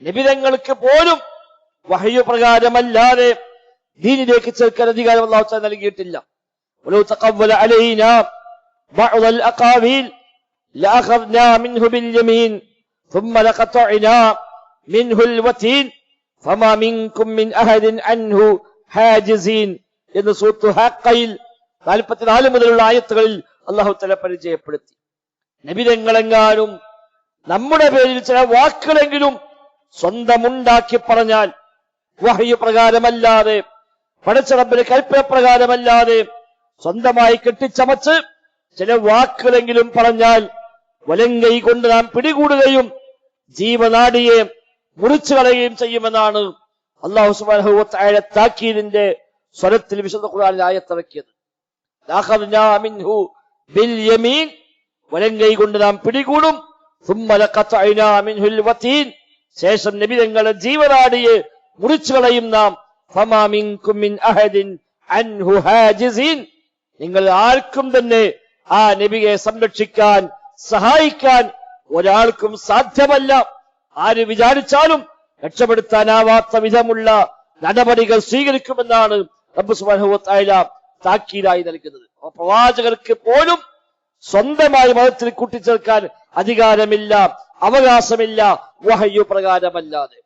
നബിതങ്ങൾക്ക് പോലും വഹയ്യു പ്രകാരമല്ലാതെ ദീനിലേക്ക് ചേർക്കാൻ അധികാരം അല്ലാഹു തആല നൽകിയിട്ടില്ല. വലൗ തഖവ്വല അലൈനാ ബഅദൽ അഖാവീൽ ലഅഖദ്നാ മിൻഹു ബിൽ യമീൻ ثم لقطعنا منه الوتين فما منكم من أحد عنه حاجزين എന്ന് സൂറത്ത് ഹഖയിൽ 44 മുതലുള്ള ആയത്തുകളിൽ അല്ലാഹു തആല പരിചയപ്പെടുത്തി. നബിതങ്ങളെങ്ങാനും നമ്മുടെ പേരിൽ ചില വാക്കുകളെങ്കിലും സ്വന്തമുണ്ടാക്കി പറഞ്ഞാൽ, വഹ്യു പ്രകാരമല്ലാതെ, പടച്ച റബ്ബിന്റെ കൽപ്പന പ്രകാരമല്ലാതെ സ്വന്തമായി കെട്ടിച്ചമച്ച് ചില വാക്കുകളെങ്കിലും പറഞ്ഞാൽ വലങ്കൈ കൊണ്ട് നാം പിടികൂടുകയും ജീവനാടിയെ മുറിച്ചു കളയുകയും ചെയ്യുമെന്നാണ് അല്ലാഹു സുബ്ഹാനഹു വ തആല താക്കീദിന്റെ സ്വരത്തിൽ വിശുദ്ധ ഖുർആനിൽ ആയത്തിറക്കിയത്. ലഅഖദ്നാ മിൻഹു ബിൽ യമീൻ, വലങ്കൈ കൊണ്ട് നാം പിടികൂടും. ثم لقطعنا منه الوتين, ശേഷം നബി തങ്ങളുടെ ജീവനാടിയെ മുറിച്ചു കളയും നാം. ഫമാ മിൻകും മിൻ അഹദിൻ അൻഹു ഹാജിസീൻ, നിങ്ങൾ ആർക്കും തന്നെ ആ നബിയെ സംരക്ഷിക്കാൻ സഹായിക്കാൻ ഒരാൾക്കും സാധ്യമല്ല. ആര് വിചാരിച്ചാലും രക്ഷപ്പെടുത്താനാവാത്ത വിധമുള്ള നടപടികൾ സ്വീകരിക്കുമെന്നാണ് റബ്ബ് സുബ്ഹാനഹു വ തആല താക്കീതായി നൽകുന്നത്. പ്രവാചകർക്ക് പോലും സ്വന്തമായി മതത്തിൽ കൂട്ടിച്ചേർക്കാൻ അധികാരമില്ല, അവകാശമില്ല, വഹയ്യു പ്രകാരമല്ലാതെ.